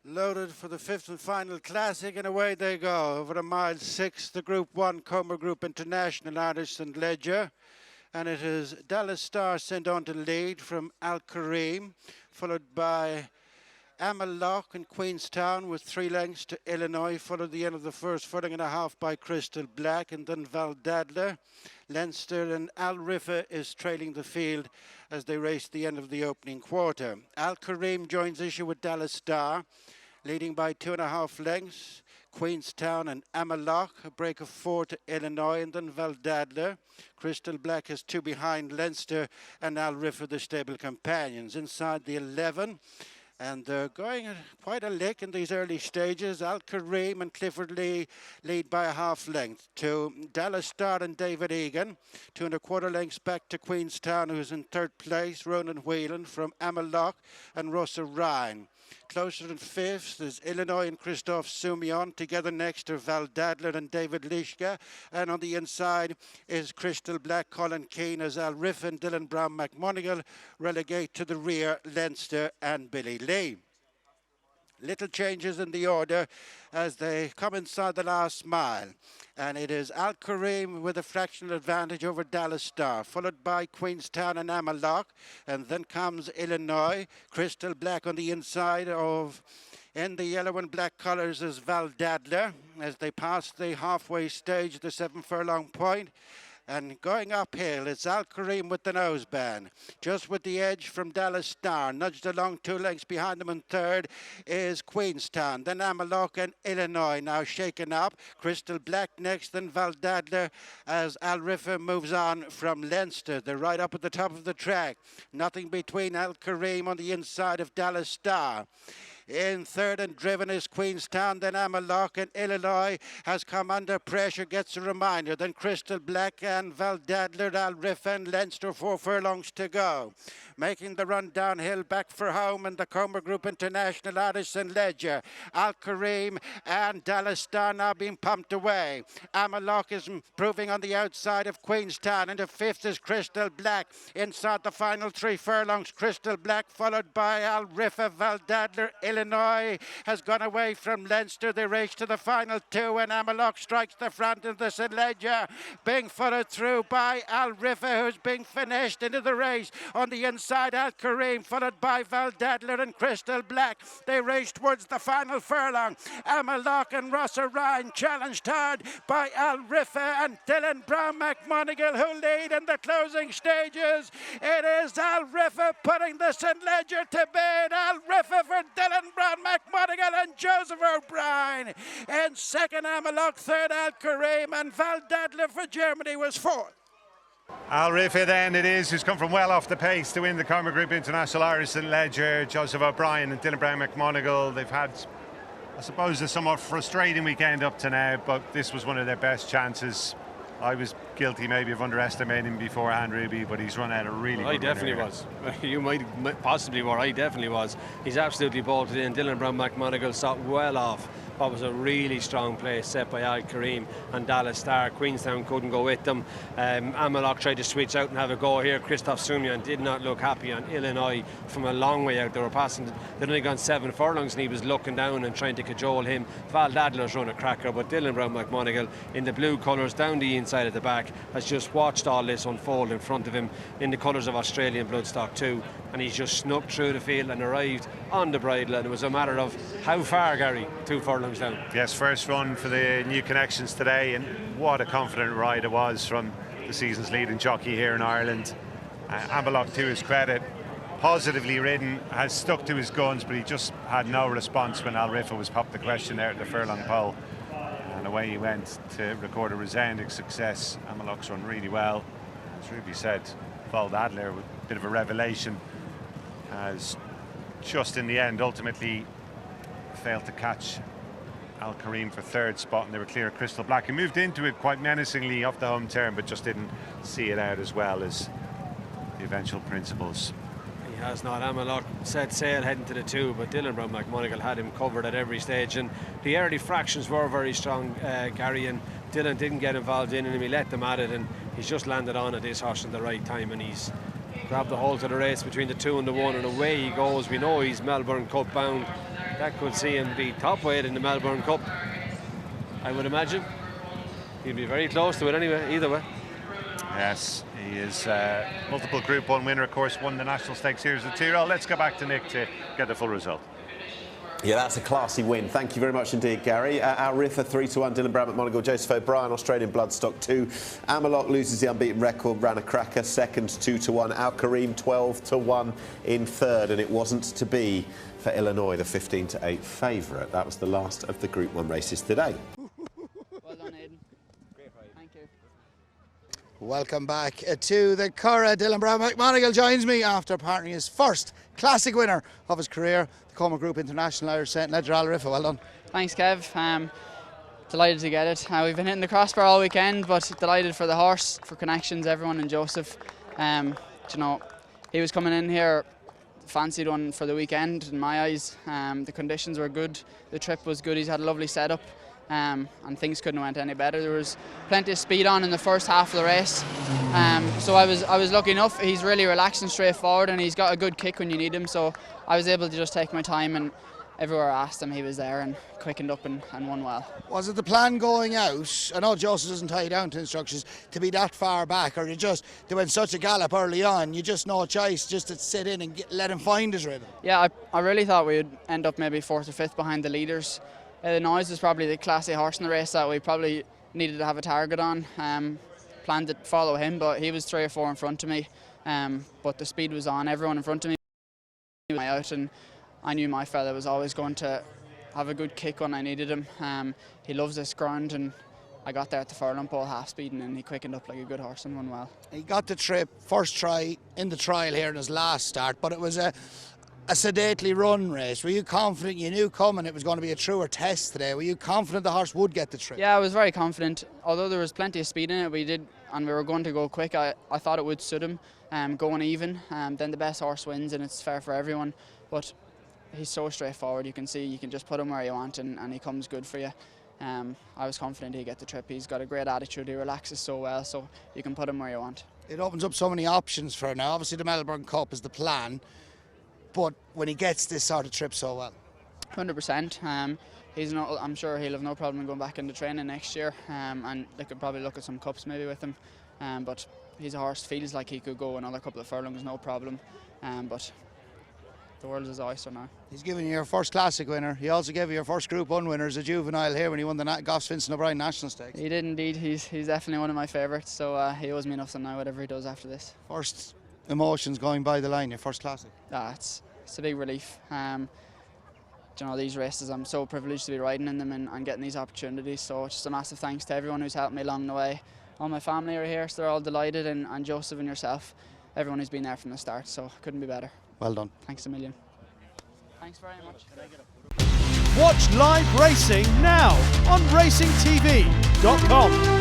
Loaded for the 5th and final classic, and away they go. Over a mile 6, the Group 1 Comer Group International Artists and Ledger. And it is Dallas Star sent on to lead from Qareem, followed by Amiloc and Queenstown with 3 lengths to Illinois, followed the end of the first furlong and a half by Crystal Black, and then Val Dadler. Leinster and Riffa is trailing the field as they race the end of the opening quarter. Qareem joins issue with Dallas Star, leading by 2.5 lengths. Queenstown and Amiloc, a break of 4 to Illinois, and then Val Dadler. Crystal Black is 2 behind Leinster and Riffa, the stable companions. Inside the 11. And they're going quite a lick in these early stages. Qareem and Clifford Lee lead by a half length to Dallas Star and David Egan. 2.25 lengths back to Queenstown, who's in 3rd place. Ronan Whelan from Amiloc and Russell Ryan. Closer than 5th is Illinois and Christophe Soumillon. Together next are Val Dadler and David Lishka. And on the inside is Crystal Black, Colin Keane, as Riffa and Dylan Browne McMonagle relegate to the rear Leinster and Billy Lee. Little changes in the order as they come inside the last mile. And it is Qareem with a fractional advantage over Dallas Star, followed by Queenstown and Amiloc. And then comes Illinois. Crystal Black on the inside of, in the yellow and black colours, is Val Dadler as they pass the halfway stage, the 7 furlong point. And going uphill, it's Qareem with the noseband. Just with the edge from Dallas Star. Nudged along 2 lengths behind him, and 3rd is Queenstown. Then Amiloc and Illinois now shaken up. Crystal Black next, then Val Dadler as Riffa moves on from Leinster. They're right up at the top of the track. Nothing between Qareem on the inside of Dallas Star. In 3rd and driven is Queenstown, then Amiloc, and Illinois has come under pressure, gets a reminder. Then Crystal Black and Val Dadler, Riffa and Leinster, 4 furlongs to go. Making the run downhill back for home in the Comer Group International Artists and Ledger. Qareem and Dallas Star now being pumped away. Amiloc is improving on the outside of Queenstown. Into 5th is Crystal Black. Inside the final 3 furlongs, Crystal Black followed by Riffa, Val Dadler, Illinois has gone away from Leinster. They race to the final 2, and Amiloc strikes the front of the Ledger, being followed through by Riffa, who's being finished into the race. On the inside, Qareem, followed by Val Dadler and Crystal Black. They race towards the final furlong. Amiloc and Russell Ryan challenged hard by Riffa and Dylan Browne McMonagle, who lead in the closing stages. It is Riffa putting the St. Ledger to bed. Riffa for Dylan Browne McMonagle and Joseph O'Brien. In 2nd, Amiloc. 3rd, Qareem, and Val Dadler for Germany was 4th. Riffa then it is, who's come from well off the pace to win the Comer Group International Artists and Ledger. Joseph O'Brien and Dylan Browne McMonagle, they've had, I suppose, a somewhat frustrating weekend up to now, but this was one of their best chances. I was guilty maybe of underestimating him beforehand, Ruby, but he's run out a really good I definitely was. You might possibly were. I definitely was. He's absolutely bolted in. Dylan Browne McMonagle sat well off what was a really strong place set by Qareem and Dallas Star. Queenstown couldn't go with them. Amiloc tried to switch out and have a go here. Christophe Soumillon did not look happy on Illinois from a long way out. They were passing, they'd only gone 7 furlongs and he was looking down and trying to cajole him. Val Dadler's run a cracker, but Dylan Browne McMonagle in the blue colours down the inside at the back has just watched all this unfold in front of him in the colours of Australian Bloodstock Two, and he's just snuck through the field and arrived on the bridle, and it was a matter of how far, Gary, 2 furlongs down. Yes, first run for the new connections today, and what a confident ride it was from the season's leading jockey here in Ireland. Amiloc, to his credit, positively ridden, has stuck to his guns, but he just had no response when Riffa was popped the question there at the furlong pole. And away he went to record a resounding success. Amiloc's run really well. As Ruby said, Val Dadler, a bit of a revelation, as just in the end ultimately failed to catch Qareem for 3rd spot, and they were clear of Crystal Black. He moved into it quite menacingly off the home turn, but just didn't see it out as well as the eventual principals. He has not. Amiloc set sail heading to the 2, but Dylan Browne McMonagle had him covered at every stage, and the early fractions were very strong, Gary, and Dylan didn't get involved in him. He let them at it, and he's just landed on at this horse at the right time, and he's grabbed the hold of the race between the 2 and the 1, and away he goes. We know he's Melbourne Cup bound. That could see him be top weight in the Melbourne Cup, I would imagine. He'll be very close to it anyway, either way. Yes, he is multiple Group 1 winner, of course, won the National Stakes Series of 2. Let's go back to Nick to get the full result. Yeah, that's a classy win. Thank you very much indeed, Gary. Our Riffa 3-1, Dylan Browne McMonagle, Joseph O'Brien, Australian Bloodstock 2. Amiloc loses the unbeaten record, ran a cracker, second 2-1. Qareem 12-1 in third, and it wasn't to be for Illinois, the 15-8 favourite. That was the last of the Group 1 races today. Well done, Aidan. Great fight. Thank you. Welcome back to the Curragh. Dylan Browne McMonagle joins me after partnering his first classic winner of his career, the Curragh Group International Irish St. Ledger. Riffa, well done. Thanks, Kev. Delighted to get it. We've been hitting the crossbar all weekend, but delighted for the horse, for connections, everyone, and Joseph. You know, he was coming in here, fancied one for the weekend in my eyes. The conditions were good, the trip was good, he's had a lovely setup. And things couldn't have went any better. There was plenty of speed on in the first half of the race, so I was lucky enough. He's really relaxed and straightforward, and he's got a good kick when you need him, so I was able to just take my time, and everywhere I asked him he was there and quickened up and won well. Was it the plan going out? I know Joseph doesn't tie you down to instructions to be that far back, or they went such a gallop early on, you just no choice just to sit in and let him find his rhythm? Yeah, I really thought we would end up maybe 4th or 5th behind the leaders. The Noise was probably the classy horse in the race that we probably needed to have a target on. Planned to follow him, but he was 3 or 4 in front of me. But the speed was on. Everyone in front of me was out, and I knew my fella was always going to have a good kick when I needed him. He loves this ground, and I got there at the furlong pole half speed, and then he quickened up like a good horse and won well. He got the trip, first try in the trial here in his last start, but it was a sedately run race. Were you confident? You knew coming it was going to be a truer test today. Were you confident the horse would get the trip? Yeah, I was very confident. Although there was plenty of speed in it, we were going to go quick. I thought it would suit him, going even. Then the best horse wins, and it's fair for everyone. But he's so straightforward. You can see you can just put him where you want, and he comes good for you. I was confident he'd get the trip. He's got a great attitude. He relaxes so well, so you can put him where you want. It opens up so many options for him now. Obviously, the Melbourne Cup is the plan. But when he gets this sort of trip so well, 100%. I'm sure he'll have no problem in going back into training next year, and they could probably look at some cups maybe with him. But he's a horse, feels like he could go another couple of furlongs, no problem. But the world is his oyster now. He's given you your first classic winner. He also gave you your first Group 1 winner as a juvenile here when he won the Goffs Vincent O'Brien National Stakes. He did indeed. He's definitely one of my favourites. So he owes me nothing now, whatever he does after this. First emotions going by the line, your first classic? It's a big relief. You know, these races, I'm so privileged to be riding in them and getting these opportunities. So just a massive thanks to everyone who's helped me along the way. All my family are here, so they're all delighted, and Joseph and yourself, everyone who's been there from the start. So couldn't be better. Well done. Thanks a million. Thanks very much. Watch live racing now on racingtv.com.